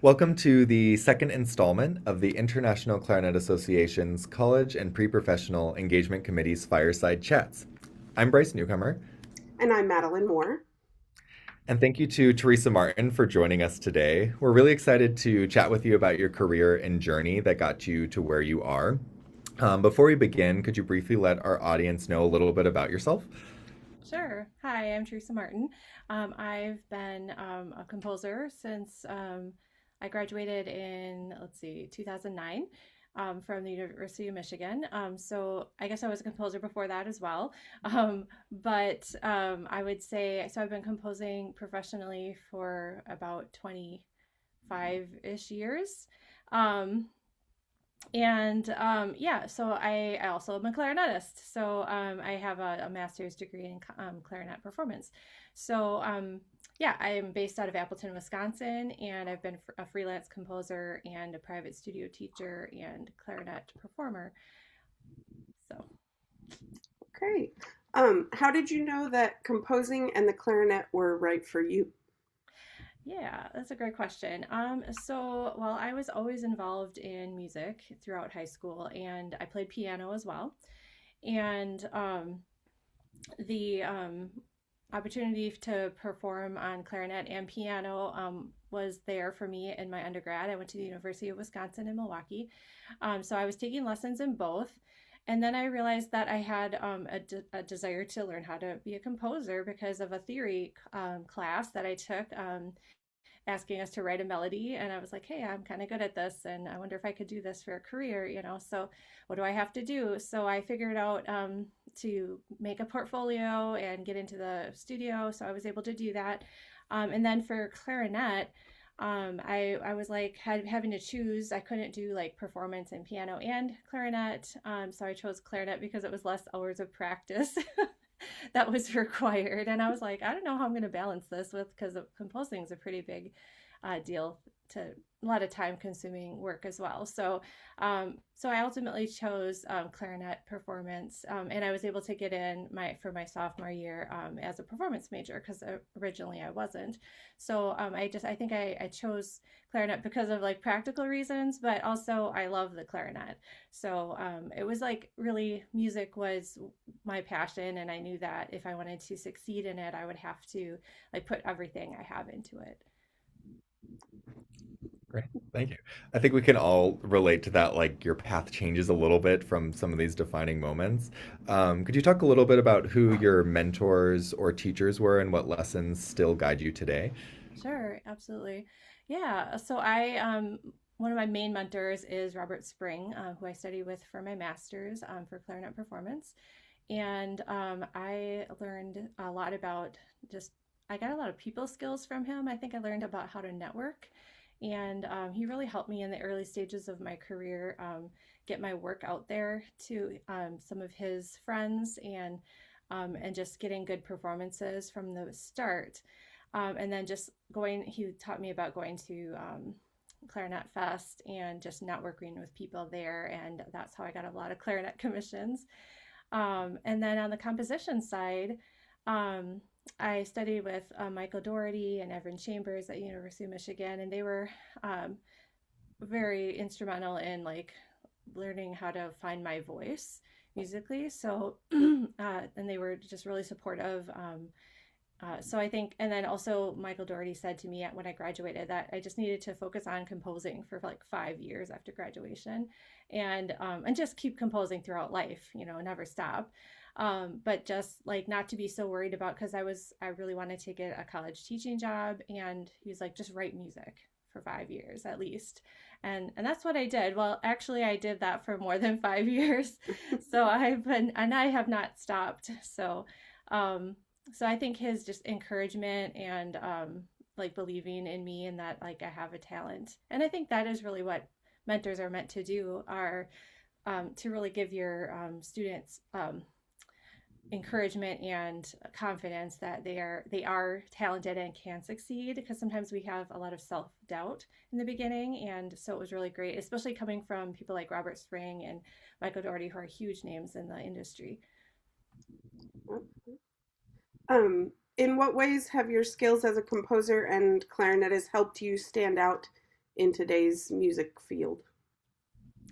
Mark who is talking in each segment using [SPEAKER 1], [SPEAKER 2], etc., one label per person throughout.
[SPEAKER 1] Welcome to the second installment of the International Clarinet Association's College and Pre-Professional Engagement Committee's Fireside Chats. I'm Bryce Newcomer,
[SPEAKER 2] And I'm Madeline Moore.
[SPEAKER 1] and thank you to Theresa Martin for joining us today. We're really excited to chat with you about your career and journey that got you to where you are. Before we begin, could you briefly let our audience know a little bit about yourself?
[SPEAKER 3] Sure. Hi, I'm Theresa Martin. I've been a composer since I graduated in, 2009 from the University of Michigan. So I guess I was a composer before that as well. But I would say, so I've been composing professionally for about 25-ish years. Um, and yeah, so I also am a clarinetist. So I have a master's degree in clarinet performance. So yeah, I'm based out of Appleton, Wisconsin, and I've been a freelance composer and a private studio teacher and clarinet performer. So
[SPEAKER 2] Great. How did you know that composing and the clarinet were right for you?
[SPEAKER 3] yeah, that's a great question. Well, I was always involved in music throughout high school, and I played piano as well. And the opportunity to perform on clarinet and piano was there for me in my undergrad. I went to the University of Wisconsin in Milwaukee. So I was taking lessons in both. And then I realized that I had a desire to learn how to be a composer because of a theory class that I took. Asking us to write a melody, and I was like, hey, I'm kind of good at this, and I wonder if I could do this for a career. So what do I have to do? So I figured out to make a portfolio and get into the studio, so I was able to do that. And then for clarinet, I was like having to choose. I couldn't do like performance and piano and clarinet, so I chose clarinet because it was less hours of practice that was required. And I was like, I don't know how I'm going to balance this with, because composing is a pretty big deal, to a lot of time consuming work as well. So I ultimately chose clarinet performance, and I was able to get in for my sophomore year as a performance major, because originally I wasn't. So I think I chose clarinet because of like practical reasons, but also I love the clarinet. So it was like really, music was my passion, and I knew that if I wanted to succeed in it, I would have to like put everything I have into it.
[SPEAKER 1] Great, thank you. I think we can all relate to that, like your path changes a little bit from some of these defining moments. Could you talk a little bit about who your mentors or teachers were and what lessons still guide you today?
[SPEAKER 3] Sure, absolutely. Yeah, so I one of my main mentors is Robert Spring, who I study with for my master's for clarinet performance. And I learned a lot about just, I got a lot of people skills from him. I think I learned about how to network. And he really helped me in the early stages of my career get my work out there to some of his friends, and just getting good performances from the start. And then just he taught me about going to Clarinet Fest and just networking with people there. And that's how I got a lot of clarinet commissions. And then on the composition side, um, I studied with Michael Doherty and Evan Chambers at University of Michigan, and they were um, very instrumental in like learning how to find my voice musically. So, and they were just really supportive. So I think, and then also Michael Doherty said to me when I graduated that I just needed to focus on composing for like 5 years after graduation, and just keep composing throughout life, never stop. But just like not to be so worried about, because I really wanted to get a college teaching job, and he was like, just write music for 5 years at least. And that's what I did. Well, actually I did that for more than 5 years. So I have not stopped. So I think his just encouragement and like believing in me and that like I have a talent. And I think that is really what mentors are meant to do, are to really give your students encouragement and confidence that they are talented and can succeed, because sometimes we have a lot of self-doubt in the beginning. And so it was really great, especially coming from people like Robert Spring and Michael Doherty, who are huge names in the industry.
[SPEAKER 2] In what ways have your skills as a composer and clarinetist helped you stand out in today's music field?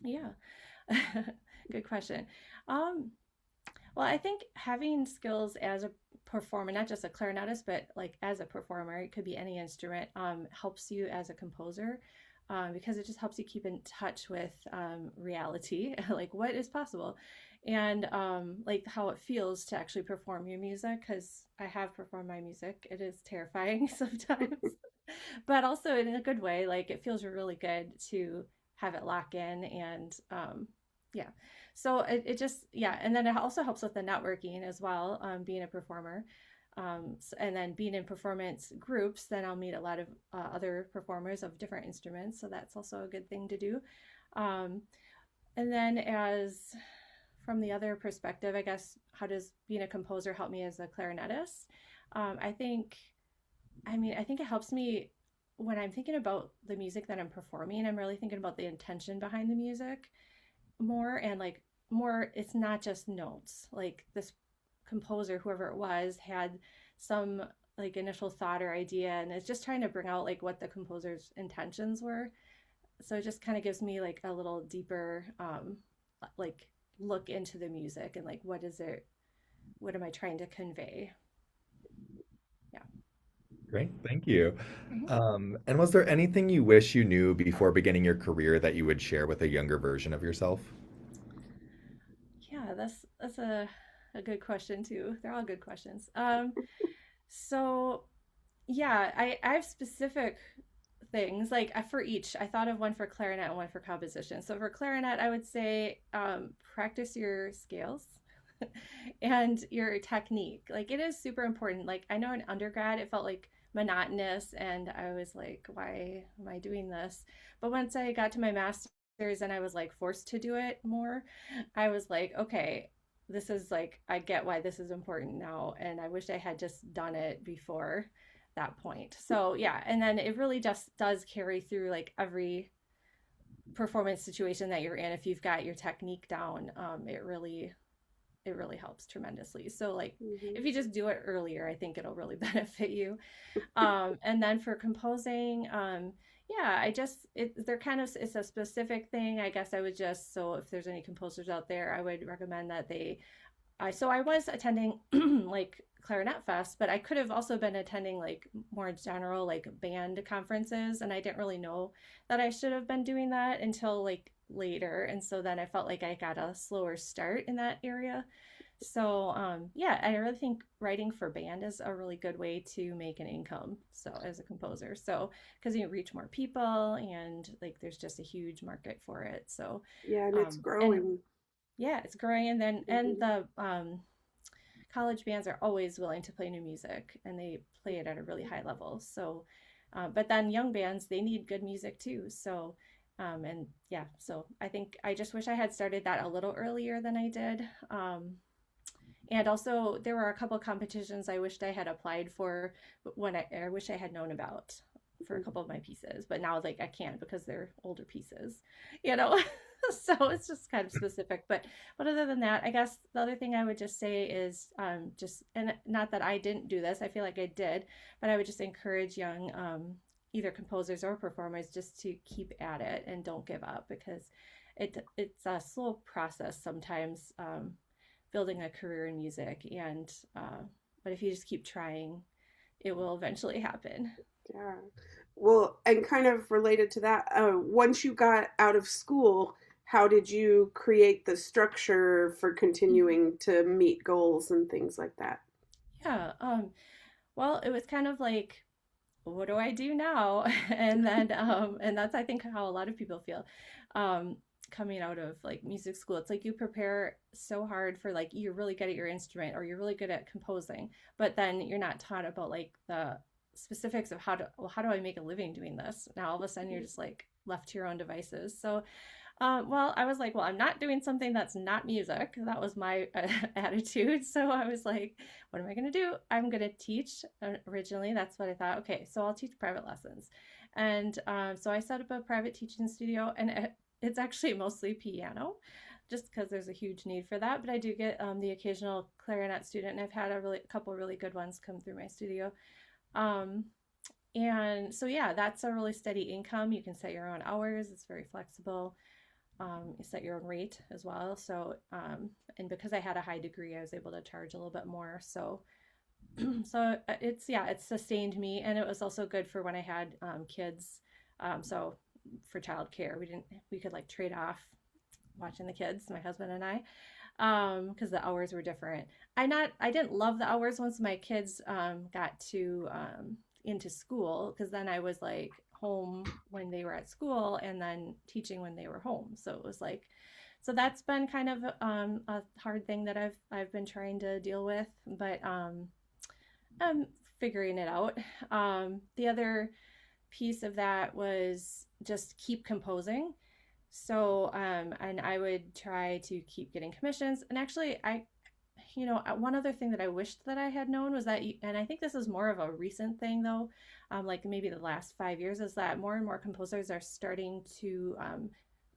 [SPEAKER 3] Yeah. Good question. Um, well, I think having skills as a performer, not just a clarinetist, but like as a performer, it could be any instrument, helps you as a composer, because it just helps you keep in touch with reality, like what is possible, and like how it feels to actually perform your music. Because I have performed my music, it is terrifying sometimes, but also in a good way. Like it feels really good to have it lock in, and yeah. So it just, yeah, and then it also helps with the networking as well, being a performer, and then being in performance groups. Then I'll meet a lot of other performers of different instruments, so that's also a good thing to do. um, and then as from the other perspective, I guess, how does being a composer help me as a clarinetist? I think, I think it helps me when I'm thinking about the music that I'm performing. I'm really thinking about the intention behind the music more, and like more, it's not just notes. Like this composer, whoever it was, had some like initial thought or idea, and it's just trying to bring out like what the composer's intentions were. So it just kind of gives me like a little deeper like look into the music, and like what am I trying to convey? Yeah.
[SPEAKER 1] Great, thank you.
[SPEAKER 3] Mhm.
[SPEAKER 1] And was there anything you wish you knew before beginning your career that you would share with a younger version of yourself?
[SPEAKER 3] Yeah, that's a good question too. They're all good questions. So yeah, I have specific things like for each. I thought of one for clarinet and one for composition. So for clarinet, I would say practice your scales and your technique. Like it is super important. Like I know in undergrad, it felt like monotonous, and I was like, why am I doing this? But once I got to my master's and I was like forced to do it more, I was like, okay, this is like, I get why this is important now. And I wish I had just done it before that point. So yeah, and then it really just does carry through like every performance situation that you're in. If you've got your technique down, it really helps tremendously. So like
[SPEAKER 2] Hmm.
[SPEAKER 3] if you just do it earlier, I think it'll really benefit you. And then for composing, yeah, they're kind of, it's a specific thing. I guess I would just, so if there's any composers out there, I would recommend that so I was attending like Clarinet Fest, but I could have also been attending like more general like band conferences, and I didn't really know that I should have been doing that until like later. And so then I felt like I got a slower start in that area. So yeah, I really think writing for band is a really good way to make an income. So as a composer, so because you reach more people, and like there's just a huge market for it. So
[SPEAKER 2] Yeah, and it's
[SPEAKER 3] and
[SPEAKER 2] growing.
[SPEAKER 3] yeah, it's growing. And then and
[SPEAKER 2] Hmm.
[SPEAKER 3] the college bands are always willing to play new music, and they play it at a really high level. So but then young bands, they need good music too. So and yeah, so I think I just wish I had started that a little earlier than I did. And also, there were a couple competitions I wished I had applied for when I wish I had known about for a couple of my pieces, but now like I can't because they're older pieces, you know. So it's just kind of specific. But other than that, I guess the other thing I would just say is just, and not that I didn't do this, I feel like I did, but I would just encourage young either composers or performers just to keep at it and don't give up, because it's a slow process sometimes, building a career in music. And but if you just keep trying, it will eventually happen.
[SPEAKER 2] Yeah. Well, and kind of related to that, once you got out of school, how did you create the structure for
[SPEAKER 3] Mhm.
[SPEAKER 2] continuing to meet goals and things like that?
[SPEAKER 3] Yeah. Well, it was kind of like, what do I do now? And then and that's, I think, how a lot of people feel um coming out of like music school. It's like you prepare so hard for, like, you're really good at your instrument or you're really good at composing, but then you're not taught about like the specifics of how do I make a living doing this? Now all of a sudden you're just like left to your own devices. So well, I was like, well, I'm not doing something that's not music. That was my attitude. So I was like, what am I going to do? I'm going to teach. Originally, that's what I thought. Okay, so I'll teach private lessons. And so I set up a private teaching studio, and it's actually mostly piano, just because there's a huge need for that. But I do get the occasional clarinet student, and I've had a couple really good ones come through my studio. Um, And so, yeah, that's a really steady income. You can set your own hours, it's very flexible. You set your own rate as well. So, and because I had a high degree, I was able to charge a little bit more. So, yeah, it's sustained me. And it was also good for when I had kids. So, for childcare, we could like trade off watching the kids, my husband and I, because the hours were different. I didn't love the hours once my kids got to into school, because then I was like home when they were at school and then teaching when they were home. So it was like, so that's been kind of a hard thing that I've been trying to deal with, but I'm figuring it out. The other piece of that was just keep composing. So, and I would try to keep getting commissions. And actually, one other thing that I wished that I had known was that, and I think this is more of a recent thing though, like maybe the last 5 years, is that more and more composers are starting to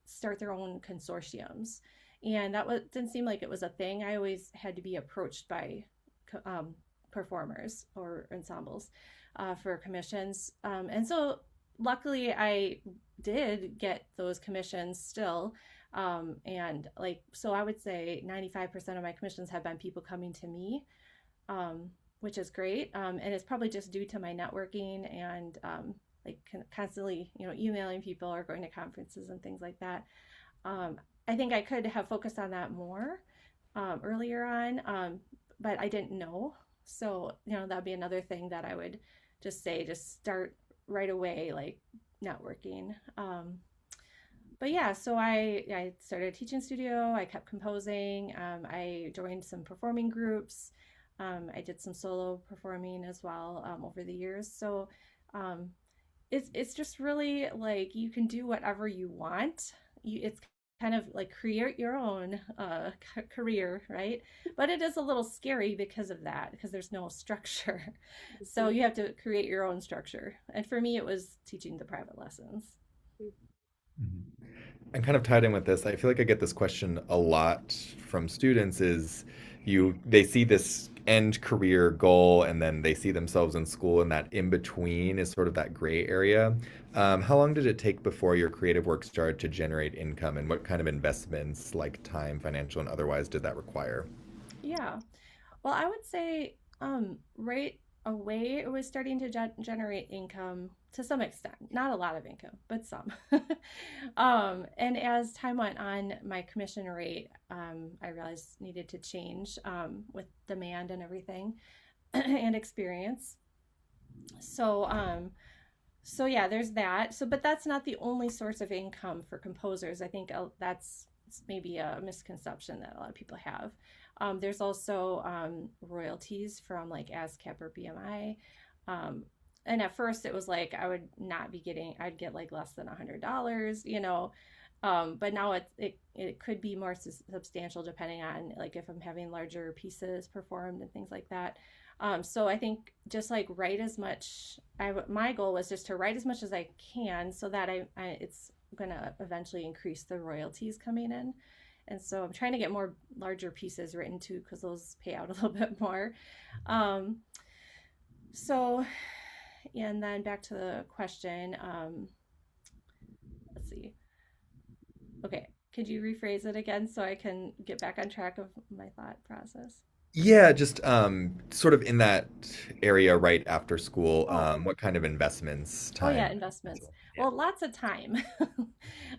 [SPEAKER 3] start their own consortiums. And didn't seem like it was a thing. I always had to be approached by um, performers or ensembles for commissions. And so luckily I did get those commissions still. And like, so I would say 95% of my commissions have been people coming to me, which is great. And it's probably just due to my networking and like constantly, emailing people or going to conferences and things like that. I think I could have focused on that more earlier on, but I didn't know. So, that'd be another thing that I would just say, just start right away, like networking. But yeah, so I started a teaching studio. I kept composing. I joined some performing groups. I did some solo performing as well over the years. So um, it's just really like you can do whatever you want. It's kind of like create your own career, right? But it is a little scary because of that, because there's no structure. So you have to create your own structure. And for me, it was teaching the private lessons.
[SPEAKER 1] Mhm. And kind of tied in with this, I feel like I get this question a lot from students is they see this end career goal and then they see themselves in school, and that in between is sort of that gray area. How long did it take before your creative work started to generate income, and what kind of investments, like time, financial and otherwise, did that require?
[SPEAKER 3] Yeah. Well, I would say right away it was starting to generate income to some extent. Not a lot of income, but some. And as time went on, my commission rate I realized needed to change with demand and everything and experience. So so yeah, there's that. So, but that's not the only source of income for composers. I think that's maybe a misconception that a lot of people have. There's also royalties from like ASCAP or BMI. And at first it was like I would not be getting, I'd get like less than $100, but now it could be more substantial depending on like if I'm having larger pieces performed and things like that. So I think just like write as much. My goal was just to write as much as I can, so that it's going to eventually increase the royalties coming in. And so I'm trying to get more larger pieces written too, because those pay out a little bit more. Um, so, and then back to the question. Let's see. Okay, could you rephrase it again so I can get back on track of my thought process?
[SPEAKER 1] Yeah, just sort of in that area right after school,
[SPEAKER 3] Oh,
[SPEAKER 1] what kind of investments,
[SPEAKER 3] oh yeah,
[SPEAKER 1] time,
[SPEAKER 3] investments.
[SPEAKER 1] financial? Yeah.
[SPEAKER 3] Well, lots of time.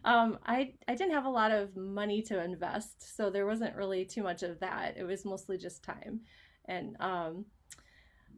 [SPEAKER 3] I didn't have a lot of money to invest, so there wasn't really too much of that. It was mostly just time, and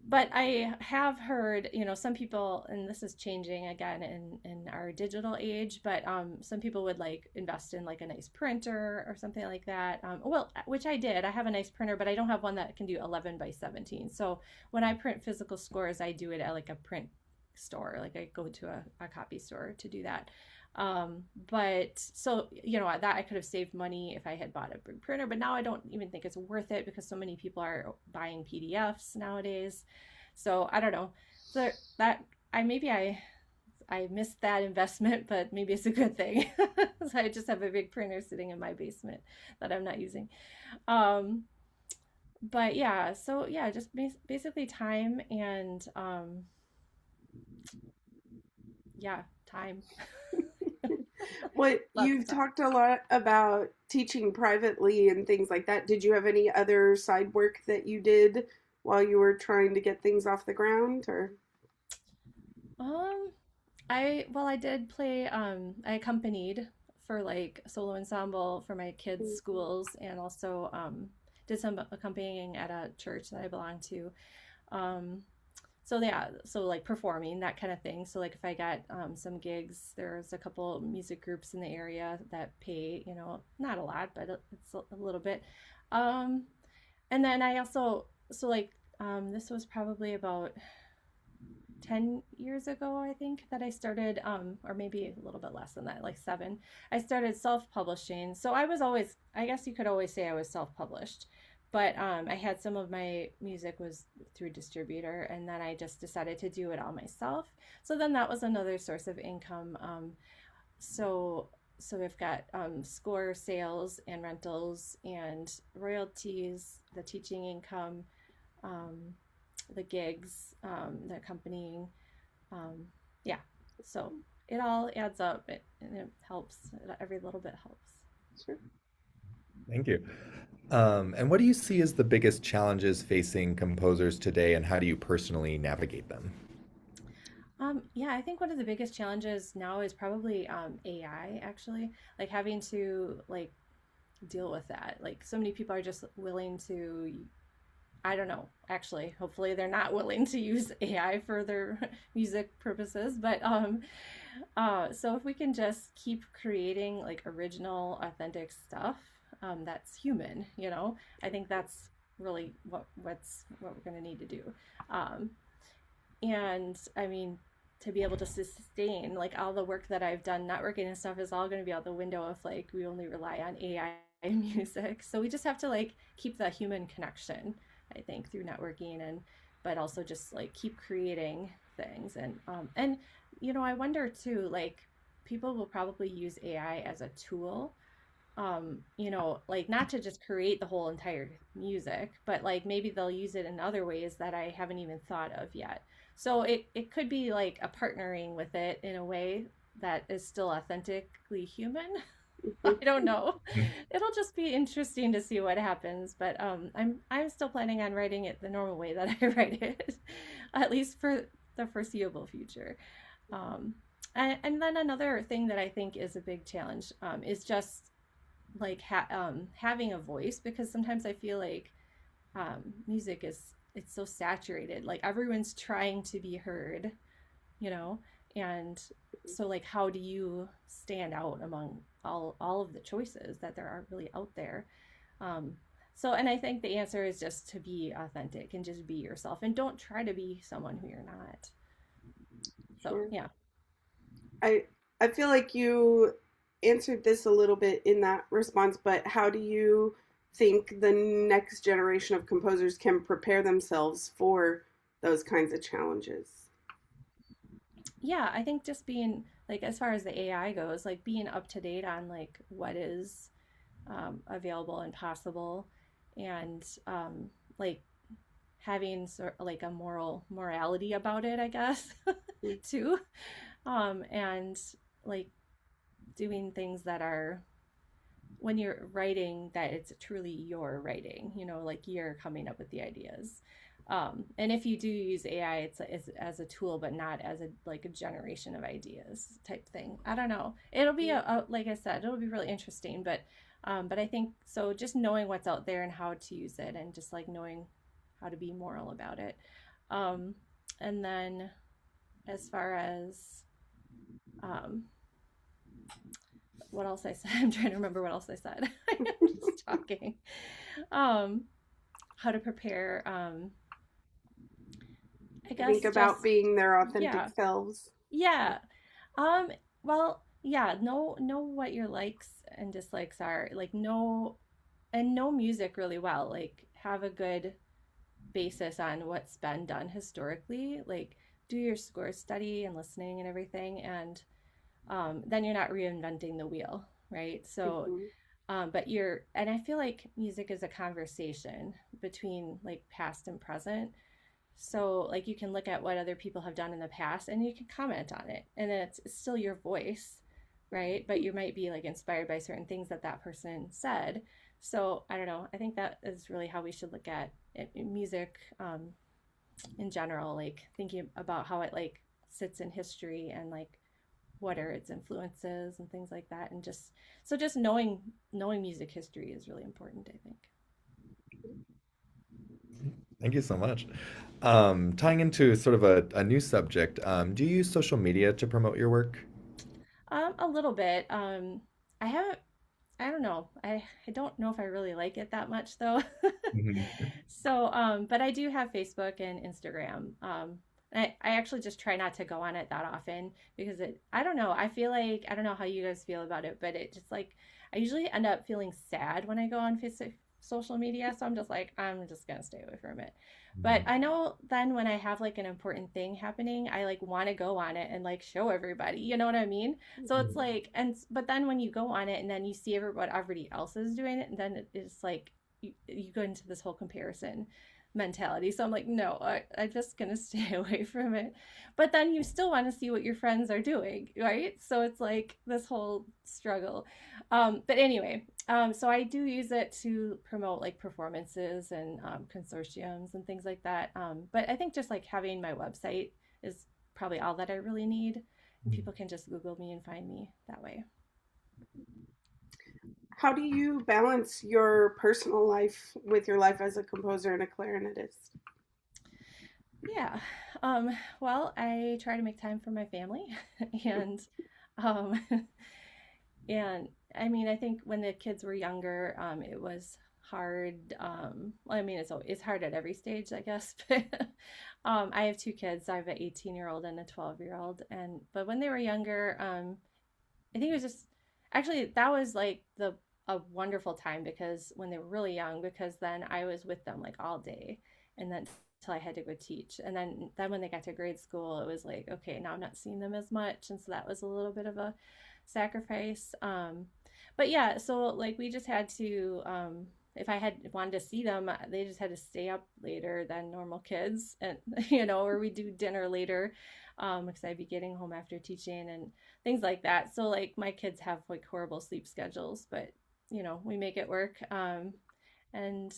[SPEAKER 3] but I have heard, some people, and this is changing again in our digital age, but some people would like invest in like a nice printer or something like that. Well, which I did. I have a nice printer, but I don't have one that can do 11 by 17. So when I print physical scores, I do it at like a print store. Like I go to a copy store to do that. But so, that I could have saved money if I had bought a big printer, but now I don't even think it's worth it because so many people are buying PDFs nowadays. So I don't know. So that I missed that investment, but maybe it's a good thing. So I just have a big printer sitting in my basement that I'm not using. Um, but yeah, so yeah, just basically time and Yeah, time.
[SPEAKER 2] What
[SPEAKER 3] Lots of
[SPEAKER 2] you've
[SPEAKER 3] time.
[SPEAKER 2] talked a lot about teaching privately and things like that. Did you have any other side work that you did while you were trying to get things off the ground or
[SPEAKER 3] Um, I did play I accompanied for like solo ensemble for my kids' schools and also did some accompanying at a church that I belong to. Um so yeah, so like performing that kind of thing. So like if I got some gigs, there's a couple music groups in the area that pay, not a lot, but it's a little bit. Um and then I also so like this was probably about 10 years ago, I think, that I started, or maybe a little bit less than that, like 7. I started self publishing. So I was always, I guess you could always say I was self published. But I had some of my music was through a distributor, and then I just decided to do it all myself. So then that was another source of income. So so we've got score sales and rentals and royalties, the teaching income, um, the gigs, the accompanying. Um, yeah, so it all adds up and it helps. Every little bit helps.
[SPEAKER 2] sure.
[SPEAKER 1] Thank you. And what do you see as the biggest challenges facing composers today, and how do you personally navigate them?
[SPEAKER 3] Yeah, I think one of the biggest challenges now is probably AI actually, like having to like deal with that. Like so many people are just willing to, I don't know, actually, hopefully they're not willing to use AI for their music purposes, but so if we can just keep creating like original, authentic stuff, that's human, I think that's really what we're gonna need to do. Um, and I mean, to be able to sustain like all the work that I've done, networking and stuff is all going to be out the window if like we only rely on AI music. So we just have to like keep the human connection, I think, through networking and but also just like keep creating things and I wonder too like people will probably use AI as a tool, like not to just create the whole entire music, but like maybe they'll use it in other ways that I haven't even thought of yet. So it could be like a partnering with it in a way that is still authentically human. I don't know. It'll just be interesting to see what happens, but I'm still planning on writing it the normal way that I write it, at least for the foreseeable future. Um, and then another thing that I think is a big challenge is just like having a voice because sometimes I feel like music is it's so saturated. Like everyone's trying to be heard, you know, and so like how do you stand out among all of the choices that there are really out there? Um, so and I think the answer is just to be authentic and just be yourself and don't try to be someone who you're not. So
[SPEAKER 2] Sure.
[SPEAKER 3] yeah.
[SPEAKER 2] I I feel like you answered this a little bit in that response, but how do you think the next generation of composers can prepare themselves for those kinds of challenges?
[SPEAKER 3] Yeah, I think just being like as far as the AI goes, like being up to date on like what is available and possible, and like having sort of like a morality about it, I guess, too, and like doing things that are when you're writing that it's truly your writing, like you're coming up with the ideas. And if you do use AI, it's as a tool, but not as a like a generation of ideas type thing. I don't know. It'll be like I said, it'll be really interesting, but I think so. Just knowing what's out there and how to use it, and just like knowing how to be moral about it. Um, and then as far as um, what else I said, I'm trying to remember what else I said. I'm just talking. Um, how to prepare. I
[SPEAKER 2] Think
[SPEAKER 3] guess
[SPEAKER 2] about
[SPEAKER 3] just
[SPEAKER 2] being their authentic
[SPEAKER 3] yeah,
[SPEAKER 2] selves.
[SPEAKER 3] yeah. Um, well, yeah. Know what your likes and dislikes are. Like know music really well. Like have a good basis on what's been done historically. Like do your score study and listening and everything, and then you're not reinventing the wheel, right? So
[SPEAKER 2] Mhm.
[SPEAKER 3] but and I feel like music is a conversation between like past and present. So like you can look at what other people have done in the past and you can comment on it. And then it's still your voice, right? But you might be like inspired by certain things that that person said. So I don't know. I think that is really how we should look at it, music in general, like thinking about how it like sits in history and like what are its influences and things like that. And just so just knowing music history is really important, I think.
[SPEAKER 1] Thank you so much. Tying into sort of a new subject, do you use social media to promote your work?
[SPEAKER 3] A little bit. I haven't. I don't know. I don't know if I really like it that much though.
[SPEAKER 1] Mhm.
[SPEAKER 3] So, but I do have Facebook and Instagram. I actually just try not to go on it that often because I don't know. I feel like, I don't know how you guys feel about it, but it just like, I usually end up feeling sad when I go on social media. So I'm just like, I'm just going to stay away from it. But
[SPEAKER 1] Mhm.
[SPEAKER 3] I know then when I have like an important thing happening, I like want to go on it and like show everybody, you know what I mean? So it's
[SPEAKER 1] Mhm.
[SPEAKER 3] like, but then when you go on it and then you see everybody else is doing it, and then it's like you go into this whole comparison mentality. So I'm like, no, I'm just gonna stay away from it. But then you still want to see what your friends are doing, right? So it's like this whole struggle. But anyway, so I do use it to promote like performances and consortiums and things like that. But I think just like having my website is probably all that I really need. And
[SPEAKER 1] Mhm.
[SPEAKER 3] people can just Google me and find me that way.
[SPEAKER 2] How do you balance your personal life with your life as a composer and a clarinetist?
[SPEAKER 3] Yeah. Um, well, I try to make time for my family and um and I mean, I think when the kids were younger, it was hard. Well, I mean, it's hard at every stage, I guess. But I have two kids. I have an 18-year-old and a 12-year-old, and but when they were younger, I think it was just actually that was like the a wonderful time because when they were really young, because then I was with them like all day, and then till I had to go teach, and then when they got to grade school, it was like okay, now I'm not seeing them as much, and so that was a little bit of a sacrifice. But yeah, so like we just had to. If I had wanted to see them, they just had to stay up later than normal kids, and or we do dinner later, because I'd be getting home after teaching, and things like that. So like my kids have like horrible sleep schedules, but we make it work. And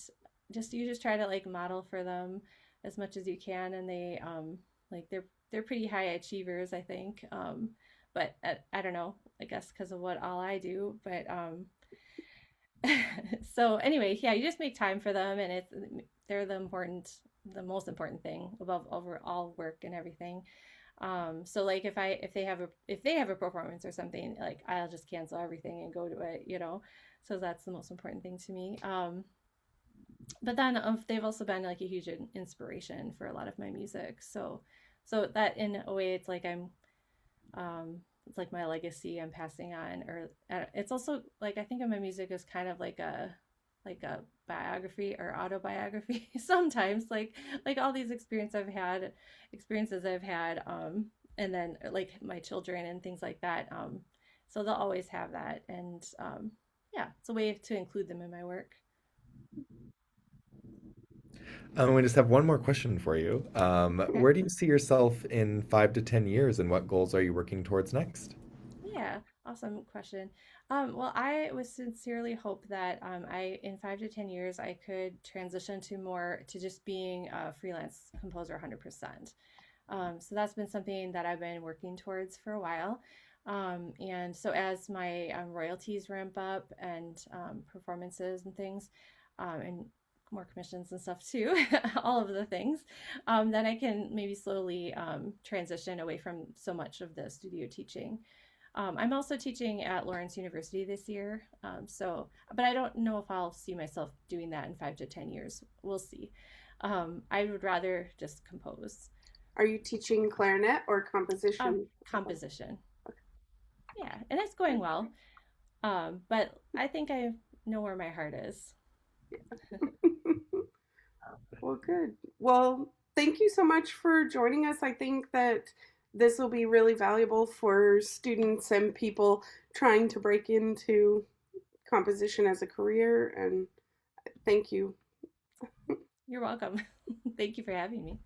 [SPEAKER 3] just you just try to like model for them as much as you can, and like they're pretty high achievers, I think. But I don't know, I guess because of what all I do, but so anyway, yeah, you just make time for them, and they're the most important thing above over all work and everything. So like if they have a performance or something, like I'll just cancel everything and go to it. So that's the most important thing to me. But then they've also been like a huge inspiration for a lot of my music. So that in a way, it's like my legacy I'm passing on, or it's also like I think of my music as kind of like a biography or autobiography sometimes, like all these experiences I've had, and then like my children and things like that. So they'll always have that, and yeah, it's a way to include them in my work.
[SPEAKER 1] We just have one more question for you.
[SPEAKER 3] Okay.
[SPEAKER 1] Where do you see yourself in 5 to 10 years, and what goals are you working towards next?
[SPEAKER 3] Yeah, awesome question. Well, I would sincerely hope that in 5 to 10 years, I could transition to just being a freelance composer 100%. So that's been something that I've been working towards for a while. And so as my royalties ramp up and performances and things, and more commissions and stuff too, all of the things, then I can maybe slowly transition away from so much of the studio teaching. I'm also teaching at Lawrence University this year. But I don't know if I'll see myself doing that in 5 to 10 years. We'll see. I would rather just compose.
[SPEAKER 2] Are you teaching clarinet or
[SPEAKER 3] Um,
[SPEAKER 2] composition?
[SPEAKER 3] composition. Yeah, and it's going well. But I think I know where my heart is.
[SPEAKER 2] Well, good. Well, thank you so much for joining us. I think that this will be really valuable for students and people trying to break into composition as a career. And thank you.
[SPEAKER 3] You're welcome. Thank you for having me.